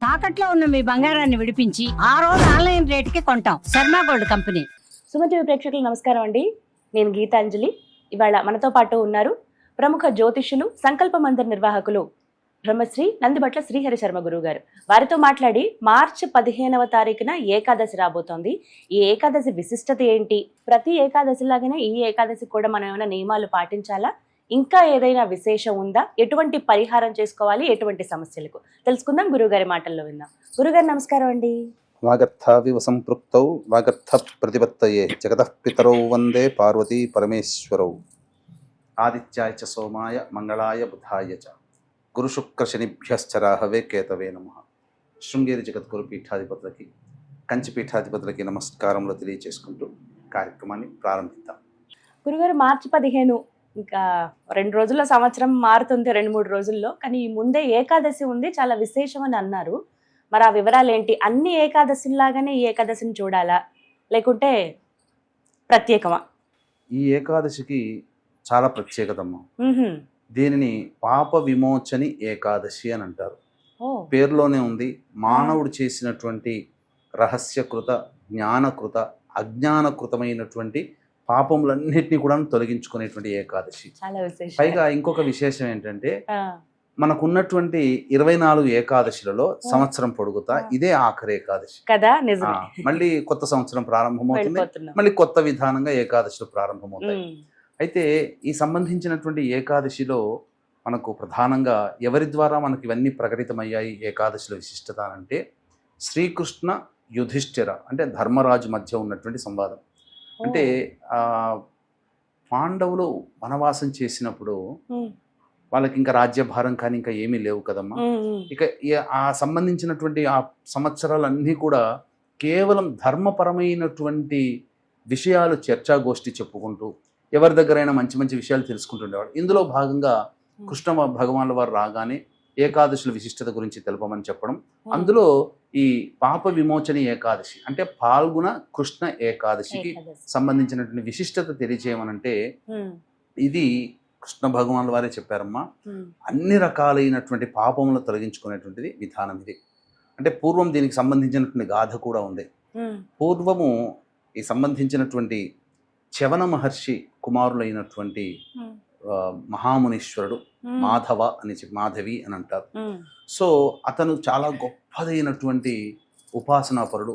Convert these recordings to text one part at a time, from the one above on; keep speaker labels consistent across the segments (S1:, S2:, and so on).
S1: తాకట్లో ఉన్న మీ బంగారాన్ని విడిపించి ఆ రోజు ఆన్లైన్ రేటుకి కొంటాం. Sharma gold company.
S2: సుమన్ ప్రేక్షకులకు నమస్కారం అండి. నేను గీతాంజలి. ఇవాళ మనతో పాటు ఉన్నారు ప్రముఖ జ్యోతిష్యులు, సంకల్ప మందిర్ నిర్వాహకులు బ్రహ్మశ్రీ నందిబట్ల శ్రీహరి శర్మ గురువు గారు. వారితో మాట్లాడి మార్చి 15వ తారీఖున ఏకాదశి రాబోతోంది. ఈ ఏకాదశి విశిష్టత ఏంటి, ప్రతి ఏకాదశి లాగానే ఈ ఏకాదశి కూడా మనం ఏమైనా నియమాలు పాటించాలా, ఇంకా ఏదైనా విశేషం ఉందా, ఎటువంటి పరిహారం చేసుకోవాలి, ఎటువంటి సమస్యలకు తెలుసుకుందాం. గురువుగారి మాటల్లో విందాం. గురుగారు నమస్కారం అండి.
S3: వాగర్థావివ సంపృక్తౌ వాగర్థ ప్రతిపత్తయే జగతః పితరౌ వందే పార్వతీ పరమేశ్వరౌ. ఆదిత్యాయ చ సోమాయ మంగళాయ బుధాయ చ గురుశుక్రశనిభ్యశ్చ రాహవే కేతవే నమః. శృంగేరి జగద్గురు పీఠాధిపతులకి, కంచి పీఠాధిపతులకి నమస్కారములు తెలియచేసుకుంటూ కార్యక్రమాన్ని ప్రారంభిద్దాం.
S2: గురుగారు, మార్చి 15 ఇంకా 2 రోజుల్లో సంవత్సరం మారుతుంది, 2-3 రోజుల్లో. కానీ ఈ ముందే ఏకాదశి ఉంది, చాలా విశేషం అని అన్నారు. మరి ఆ వివరాలు ఏంటి? అన్ని ఏకాదశిలాగానే ఈ ఏకాదశిని చూడాలా, లేకుంటే ప్రత్యేకమా?
S3: ఈ ఏకాదశికి చాలా ప్రత్యేకతమ్మ. దీనిని పాప విమోచని ఏకాదశి అని అంటారు. పేరులోనే ఉంది. మానవుడు చేసినటువంటి రహస్యకృత, జ్ఞానకృత, అజ్ఞానకృతమైనటువంటి పాపములన్నిటినీ కూడా తొలగించుకునేటువంటి ఏకాదశి. పైగా ఇంకొక విశేషం ఏంటంటే, మనకున్నటువంటి 24 ఏకాదశిలలో సంవత్సరం పొడుగుతా ఇదే ఆఖరి ఏకాదశి
S2: కదా.
S3: మళ్ళీ కొత్త సంవత్సరం ప్రారంభమవుతుంది, మళ్ళీ కొత్త విధానంగా ఏకాదశిలు ప్రారంభమవుతాయి. అయితే ఈ సంబంధించినటువంటి ఏకాదశిలో మనకు ప్రధానంగా ఎవరి ద్వారా మనకి ఇవన్నీ ప్రకటితమయ్యాయి ఏకాదశిలో విశిష్టత అంటే, శ్రీకృష్ణ యుధిష్ఠిర అంటే ధర్మరాజు మధ్య ఉన్నటువంటి సంవాదం. అంటే పాండవులు వనవాసం చేసినప్పుడు వాళ్ళకి ఇంకా రాజ్యభారం కానీ ఇంకా ఏమీ లేవు కదమ్మా. ఇక ఆ సంబంధించినటువంటి ఆ సంవత్సరాలన్నీ కూడా కేవలం ధర్మపరమైనటువంటి విషయాలు చర్చాగోష్ఠి చెప్పుకుంటూ ఎవరి దగ్గరైనా మంచి మంచి విషయాలు తెలుసుకుంటుండేవాడు. ఇందులో భాగంగా కృష్ణ భగవానుల వారు రాగానే ఏకాదశుల విశిష్టత గురించి తెలపమని చెప్పడం. అందులో ఈ పాప విమోచని ఏకాదశి అంటే పాల్గొన కృష్ణ ఏకాదశికి సంబంధించినటువంటి విశిష్టత తెలియచేయమనంటే, ఇది కృష్ణ భగవానుల వారే చెప్పారమ్మా. అన్ని రకాలైనటువంటి పాపములు తొలగించుకునేటువంటిది విధానం ఇది. అంటే పూర్వం దీనికి సంబంధించినటువంటి గాథ కూడా ఉంది. పూర్వము ఈ సంబంధించినటువంటి చవన మహర్షి కుమారులైనటువంటి మహామునీశ్వరుడు మాధవ అని చెప్పి, మాధవి అని అంటారు. సో అతను చాలా గొప్పదైనటువంటి ఉపాసనాపరుడు,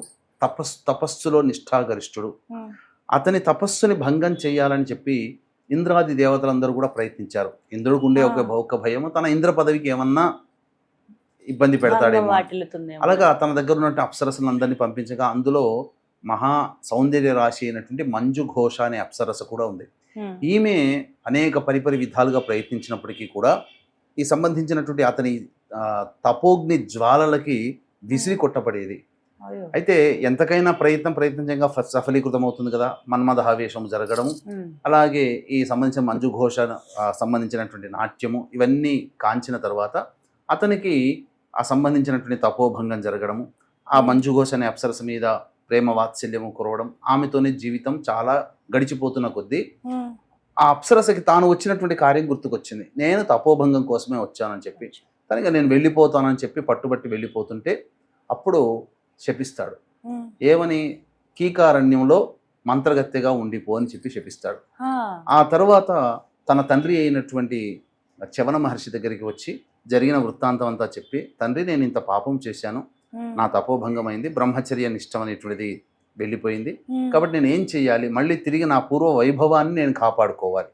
S3: తపస్సులో నిష్ఠాగరిష్ఠుడు. అతని తపస్సుని భంగం చేయాలని చెప్పి ఇంద్రాది దేవతలందరూ కూడా ప్రయత్నించారు. ఇంద్రుడికి ఉండే ఒక భయము, తన ఇంద్ర పదవికి ఏమన్నా ఇబ్బంది పెడతాడేమో. అలాగా తన దగ్గర ఉన్నటువంటి అప్సరసలందరినీ పంపించగా అందులో మహా సౌందర్య రాశి అయినటువంటి మంజు ఘోష అనే అప్సరస కూడా ఉంది. ఈమె అనేక పరిపరి విధాలుగా ప్రయత్నించినప్పటికీ కూడా ఈ సంబంధించినటువంటి అతని తపోగ్ని జ్వాలలకి విసిరి కొట్టబడేది. అయితే ఎంతకైనా ప్రయత్నించగా సఫలీకృతం అవుతుంది కదా. మన్మథావేశం జరగడము, అలాగే ఈ సంబంధించిన మంజు ఘోష సంబంధించినటువంటి నాట్యము, ఇవన్నీ కాంచిన తర్వాత అతనికి ఆ సంబంధించినటువంటి తపోభంగం జరగడము, ఆ మంజు ఘోష అనే అప్సరస మీద ప్రేమ వాత్సల్యము కురవడం, ఆమెతోనే జీవితం చాలా గడిచిపోతున్న కొద్దీ ఆ అప్సరసకి తాను వచ్చినటువంటి కార్యం గుర్తుకొచ్చింది. నేను తపోభంగం కోసమే వచ్చానని చెప్పి, తనగా నేను వెళ్ళిపోతానని చెప్పి పట్టుబట్టి వెళ్ళిపోతుంటే అప్పుడు శపిస్తాడు. ఏమని? కీకారణ్యంలో మంత్రగత్తెగా ఉండిపో అని చెప్పి శపిస్తాడు. ఆ తర్వాత తన తండ్రి అయినటువంటి చవన మహర్షి దగ్గరికి వచ్చి జరిగిన వృత్తాంతం అంతా చెప్పి, తండ్రి నేను ఇంత పాపం చేశాను, నా తపోభంగమైంది, బ్రహ్మచర్య నిష్టం అనేటువంటిది వెళ్ళిపోయింది, కాబట్టి నేను ఏం చెయ్యాలి, మళ్ళీ తిరిగి నా పూర్వ వైభవాన్ని నేను కాపాడుకోవాలి,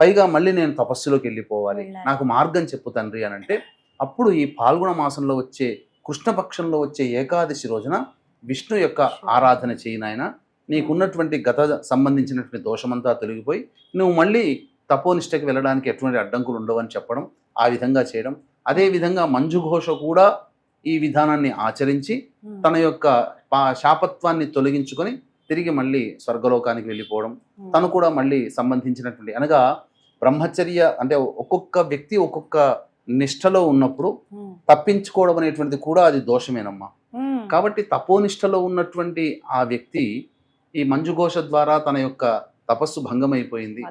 S3: పైగా మళ్ళీ నేను తపస్సులోకి వెళ్ళిపోవాలి, నాకు మార్గం చెప్పు తండ్రి అని అంటే, అప్పుడు ఈ పాల్గొన మాసంలో వచ్చే కృష్ణపక్షంలో వచ్చే ఏకాదశి రోజున విష్ణు యొక్క ఆరాధన చేయి నాయన, నీకున్నటువంటి గత సంబంధించినటువంటి దోషమంతా తొలగిపోయి నువ్వు మళ్ళీ తపోనిష్టకి వెళ్ళడానికి ఎటువంటి అడ్డంకులు ఉండవని చెప్పడం, ఆ విధంగా చేయడం. అదేవిధంగా మంజు ఘోష కూడా ఈ విధానాన్ని ఆచరించి తన యొక్క శాపత్వాన్ని తొలగించుకొని తిరిగి మళ్ళీ స్వర్గలోకానికి వెళ్ళిపోవడం. తను కూడా మళ్ళీ సంబంధించినటువంటి అనగా బ్రహ్మచర్య అంటే ఒక్కొక్క వ్యక్తి ఒక్కొక్క నిష్టలో ఉన్నప్పుడు తప్పించుకోవడం అనేటువంటిది కూడా అది దోషమేనమ్మా. కాబట్టి తపోనిష్టలో ఉన్నటువంటి ఆ వ్యక్తి ఈ మంజుఘోష ద్వారా తన యొక్క తపస్సు భంగమైపోయింది.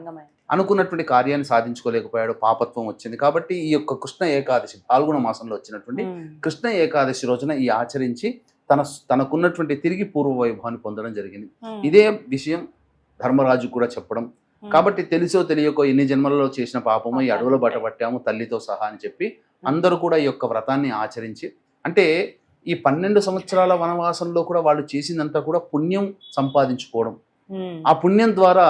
S3: అనుకున్నటువంటి కార్యాన్ని సాధించుకోలేకపోయాడు, పాపత్వం వచ్చింది. కాబట్టి ఈ యొక్క కృష్ణ ఏకాదశి పాల్గొన మాసంలో వచ్చినటువంటి కృష్ణ ఏకాదశి రోజున ఈ ఆచరించి తనకున్నటువంటి తిరిగి పూర్వ వైభవాన్ని పొందడం జరిగింది. ఇదే విషయం ధర్మరాజు కూడా చెప్పడం. కాబట్టి తెలిసో తెలియకో ఎన్ని జన్మలలో చేసిన పాపమో ఈ అడవుల బట్ట పట్టాము తల్లితో సహా అని చెప్పి అందరూ కూడా ఈ యొక్క వ్రతాన్ని ఆచరించి, అంటే ఈ 12 సంవత్సరాల వనవాసంలో కూడా వాళ్ళు చేసిందంతా కూడా పుణ్యం సంపాదించుకోవడం. ఆ పుణ్యం ద్వారా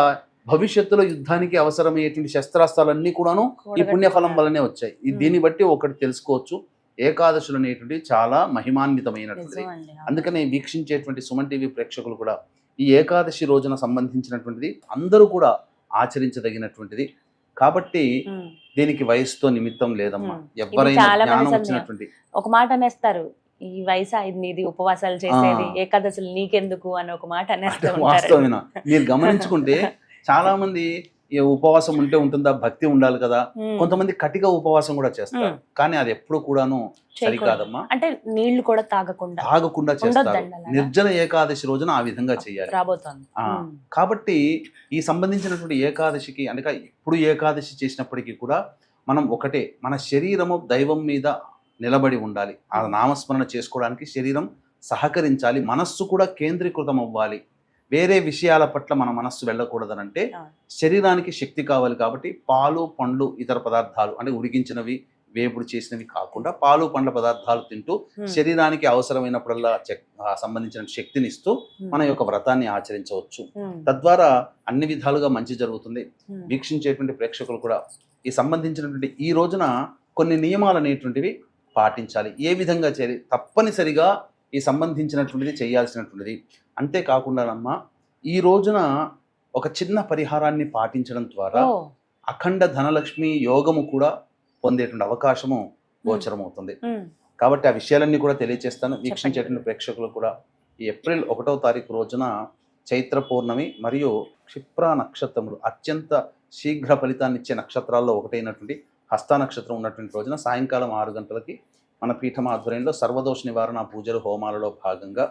S3: భవిష్యత్తులో యుద్ధానికి అవసరమయ్యేటువంటి శస్త్రాస్త్రాలన్నీ కూడాను ఈ పుణ్యఫలం వల్లనే వచ్చాయి. దీన్ని బట్టి ఒకటి తెలుసుకోవచ్చు, ఏకాదశులు అనేటువంటి చాలా మహిమాన్వితమైనటువంటిది. అందుకనే వీక్షించేటువంటి సుమన్ టీవీ ప్రేక్షకులు కూడా ఈ ఏకాదశి రోజున సంబంధించినటువంటిది అందరూ కూడా ఆచరించదగినటువంటిది. కాబట్టి దీనికి వయసుతో నిమిత్తం లేదమ్మా. ఎవరైనా జ్ఞానం వచ్చినటువంటి
S2: ఒక మాట అనేస్తారు, ఈ వయసు ఇది ఉపవాసాలు చేసేది, ఏకాదశులు నీకెందుకు అని ఒక మాట అనేస్తారు.
S3: వాస్తవమేనా? మీరు గమనించుకుంటే చాలా మంది ఉపవాసం ఉంటే ఉంటుందా, భక్తి ఉండాలి కదా. కొంతమంది కటిక ఉపవాసం కూడా చేస్తారు, కానీ అది ఎప్పుడు కూడాను సరికాదమ్మా.
S2: అంటే నీళ్లు కూడా తాగకుండా
S3: చేస్తారు. నిర్జన ఏకాదశి రోజున ఆ విధంగా చేయాలి. కాబట్టి ఈ సంబంధించినటువంటి ఏకాదశికి అనగా ఇప్పుడు ఏకాదశి చేసినప్పటికీ కూడా మనం ఒకటే, మన శరీరము దైవం మీద నిలబడి ఉండాలి. ఆ నామస్మరణ చేసుకోవడానికి శరీరం సహకరించాలి, మనస్సు కూడా కేంద్రీకృతం అవ్వాలి. వేరే విషయాల పట్ల మన మనస్సు వెళ్ళకూడదనంటే శరీరానికి శక్తి కావాలి. కాబట్టి పాలు పండ్లు ఇతర పదార్థాలు అంటే ఉడికించినవి వేపుడు చేసినవి కాకుండా పాలు పండ్ల పదార్థాలు తింటూ శరీరానికి అవసరమైనప్పుడల్లా సంబంధించిన శక్తిని ఇస్తూ మన యొక్క వ్రతాన్ని ఆచరించవచ్చు. తద్వారా అన్ని విధాలుగా మంచి జరుగుతుంది. వీక్షించేటువంటి ప్రేక్షకులు కూడా ఈ సంబంధించినటువంటి ఈ రోజున కొన్ని నియమాలు అనేటువంటివి పాటించాలి. ఏ విధంగా చేయాలి, తప్పనిసరిగా ఈ సంబంధించినటువంటిది చేయాల్సినటువంటిది. అంతేకాకుండానమ్మా ఈ రోజున ఒక చిన్న పరిహారాన్ని పాటించడం ద్వారా అఖండ ధనలక్ష్మి యోగము కూడా పొందేటువంటి అవకాశము గోచరమవుతుంది. కాబట్టి ఆ విషయాలన్నీ కూడా తెలియజేస్తాను వీక్షించేటువంటి ప్రేక్షకులు కూడా. ఈ ఏప్రిల్ 1వ తారీఖు రోజున చైత్ర పౌర్ణమి మరియు క్షిప్ర నక్షత్రములు అత్యంత శీఘ్ర ఫలితాన్ని ఇచ్చే నక్షత్రాల్లో ఒకటైనటువంటి హస్త నక్షత్రం ఉన్నటువంటి రోజున సాయంకాలం 6 గంటలకి మన పీఠం ఆధ్వర్యంలో సర్వదోష నివారణ పూజలు హోమాలలో భాగంగా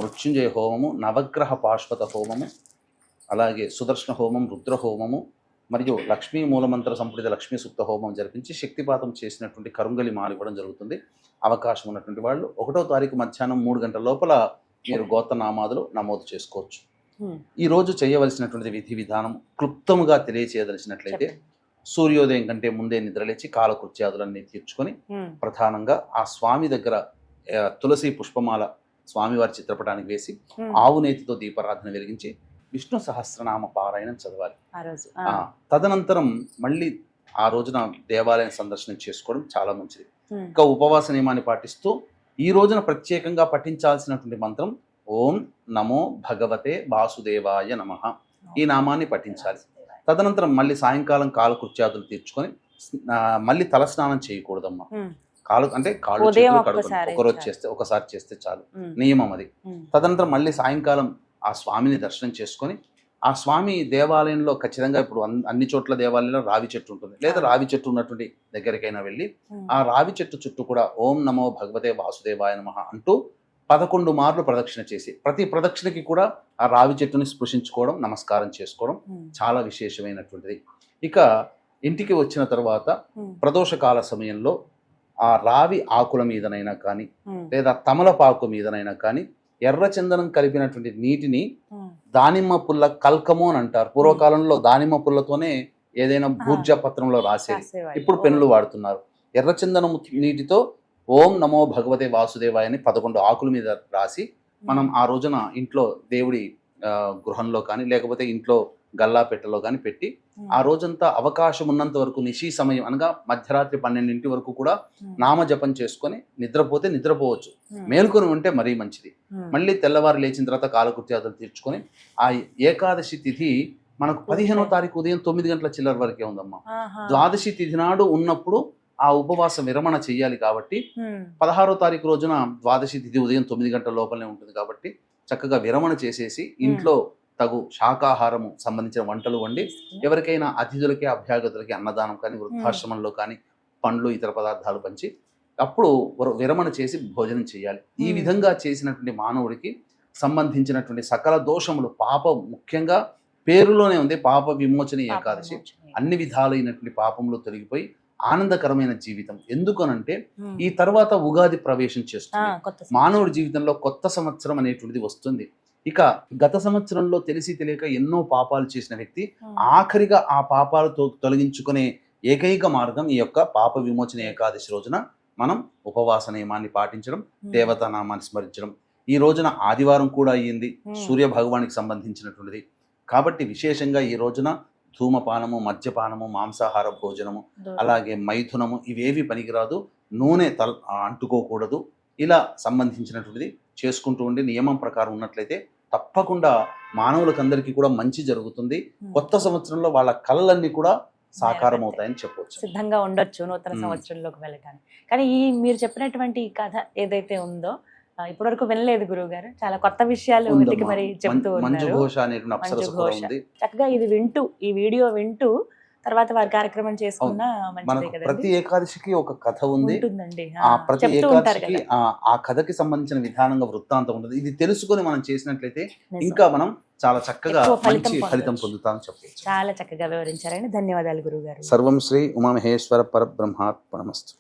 S3: మృత్యుంజయ హోమము, నవగ్రహ పాశ్వత హోమము, అలాగే సుదర్శన హోమం, రుద్ర హోమము మరియు లక్ష్మీ మూలమంత్ర సంపుటిత లక్ష్మీ సూక్త హోమం జరిపించి శక్తిపాతం చేసినటువంటి కరుంగలి మాల ఇవ్వడం జరుగుతుంది. అవకాశం ఉన్నటువంటి వాళ్ళు 1వ తారీఖు మధ్యాహ్నం 3 గంటల లోపల మీరు గోత్రనామాదులు నమోదు చేసుకోవచ్చు. ఈ రోజు చేయవలసినటువంటి విధి విధానం క్లుప్తముగా తెలియచేయదలిచినట్లయితే సూర్యోదయం కంటే ముందే నిద్రలేచి కాలకృత్యాదులన్నీ తీర్చుకొని ప్రధానంగా ఆ స్వామి దగ్గర తులసి పుష్పమాల స్వామివారి చిత్రపటానికి వేసి ఆవు నేతితో దీపారాధన వెలిగించి విష్ణు సహస్రనామ పారాయణం చదవాలి. తదనంతరం మళ్ళీ ఆ రోజున దేవాలయం సందర్శనం చేసుకోవడం చాలా మంచిది. ఇంకా ఉపవాస నియమాన్ని పాటిస్తూ ఈ రోజున ప్రత్యేకంగా పఠించాల్సినటువంటి మంత్రం ఓం నమో భగవతే వాసుదేవాయ నమః. ఈ నామాన్ని పఠించాలి. తదనంతరం మళ్ళీ సాయంకాలం కాలకృత్యాదులు తీర్చుకొని మళ్ళీ తలస్నానం చేయకూడదమ్మా. కాళ్ళు చేతులు కడుక్కొని ఒకసారి చేస్తే చాలు, నియమం అది. తదనంతరం మళ్ళీ సాయంకాలం ఆ స్వామిని దర్శనం చేసుకొని ఆ స్వామి దేవాలయంలో ఖచ్చితంగా ఇప్పుడు అన్ని చోట్ల దేవాలయంలో రావి చెట్టు ఉంటుంది, లేదా రావి చెట్టు ఉన్నటువంటి దగ్గరికైనా వెళ్ళి ఆ రావి చెట్టు చుట్టూ కూడా ఓం నమో భగవతే వాసుదేవాయ నమః అంటూ 11 మార్లు ప్రదక్షిణ చేసి ప్రతి ప్రదక్షిణకి కూడా ఆ రావి చెట్టుని స్పృశించుకోవడం, నమస్కారం చేసుకోవడం చాలా విశేషమైనటువంటిది. ఇక ఇంటికి వచ్చిన తర్వాత ప్రదోషకాల సమయంలో ఆ రావి ఆకుల మీదనైనా కానీ లేదా తమలపాకు మీదనైనా కానీ ఎర్ర చందనం కలిపినటువంటి నీటిని దానిమ్మ పుల్ల కల్కము అని అంటారు. పూర్వకాలంలో దానిమ్మ పుల్లతోనే ఏదైనా భూర్జ పత్రంలో రాసేది, ఇప్పుడు పెన్నులు వాడుతున్నారు. ఎర్ర చందనం నీటితో ఓం నమో భగవతే వాసుదేవాయ అని 11 ఆకుల మీద రాసి మనం ఆ రోజున ఇంట్లో దేవుడి గృహంలో కానీ లేకపోతే ఇంట్లో గల్లా పెట్టెలో కానీ పెట్టి ఆ రోజంతా అవకాశం ఉన్నంత వరకు నిశీ సమయం అనగా మధ్యరాత్రి 12 వరకు కూడా నామజపం చేసుకొని నిద్రపోతే నిద్రపోవచ్చు, మేల్కొని ఉంటే మరీ మంచిది. మళ్ళీ తెల్లవారు లేచిన తర్వాత కాలకృత్యాదులు తీర్చుకొని ఆ ఏకాదశి తిథి మనకు 15వ తారీఖు ఉదయం 9 గంటల చిల్లర వరకే ఉందమ్మా. ద్వాదశి తిథి నాడు ఉన్నప్పుడు ఆ ఉపవాస విరమణ చెయ్యాలి. కాబట్టి 16వ తారీఖు రోజున ద్వాదశి తిథి ఉదయం 9 గంటల లోపలనే ఉంటుంది. కాబట్టి చక్కగా విరమణ చేసేసి ఇంట్లో తగు శాకాహారము సంబంధించిన వంటలు వండి ఎవరికైనా అతిథులకి అభ్యాగతులకి అన్నదానం కానీ వృద్ధాశ్రమంలో కానీ పండ్లు ఇతర పదార్థాలు పంచి అప్పుడు విరమణ చేసి భోజనం చేయాలి. ఈ విధంగా చేసినటువంటి మానవుడికి సంబంధించినటువంటి సకల దోషములు, పాపం, ముఖ్యంగా పేరులోనే ఉంది పాప విమోచన ఏకాదశి. అన్ని విధాలైనటువంటి పాపంలో తొలగిపోయి ఆనందకరమైన జీవితం. ఎందుకనంటే ఈ తర్వాత ఉగాది ప్రవేశం చేస్తుంది. మానవుడి జీవితంలో కొత్త సంవత్సరం అనేటువంటిది వస్తుంది. ఇక గత సంవత్సరంలో తెలిసి తెలియక ఎన్నో పాపాలు చేసిన వ్యక్తి ఆఖరిగా ఆ పాపాలతో తొలగించుకునే ఏకైక మార్గం ఈ యొక్క పాప విమోచన ఏకాదశి రోజున మనం ఉపవాస నియమాన్ని పాటించడం, దేవతా నామాన్ని స్మరించడం. ఈ రోజున ఆదివారం కూడా అయ్యింది, సూర్య భగవానికి సంబంధించినటువంటిది కాబట్టి విశేషంగా ఈ రోజున ధూమపానము, మద్యపానము, మాంసాహార భోజనము, అలాగే మైథునము ఇవేవి పనికిరాదు. నూనె అంటుకోకూడదు. ఇలా సంబంధించినటువంటిది చేసుకుంటూ ఉండి నియమం ప్రకారం ఉన్నట్లయితే తప్పకుండా మానవులకందరికీ కూడా మంచి జరుగుతుంది. కొత్త సంవత్సరంలో వాళ్ళ కళలన్నీ కూడా సాకారం అవుతాయని చెప్పవచ్చు.
S2: సిద్ధంగా ఉండొచ్చు నూతన సంవత్సరంలోకి వెళ్ళడానికి. కానీ ఈ మీరు చెప్పినటువంటి ఈ కథ ఏదైతే ఉందో ఇప్పటివరకు వినలేదు గురువు గారు. చాలా కొత్త విషయాలు వెతికి మరి చెప్తూ ఉన్నారు. చక్కగా ఇది వింటూ, ఈ వీడియో వింటూ తర్వాత వారి కార్యక్రమం చేసుకున్నా మంచిదే కదండి.
S3: ప్రతి ఏకాదశికి ఒక కథ ఉంది. ప్రతి ఏకాదశికి ఆ కథకి సంబంధించిన విధానంగా వృత్తాంతం ఉంటుంది. ఇది తెలుసుకొని మనం చేసినట్లయితే ఇంకా మనం చాలా చక్కగా మంచి ఫలితం పొందుతామని చెప్పవచ్చు.
S2: చాలా చక్కగా వివరించారండి. ధన్యవాదాలు గురువు గారు.
S3: సర్వం శ్రీ ఉమామహేశ్వర పరబ్రహ్మార్పణమస్తు.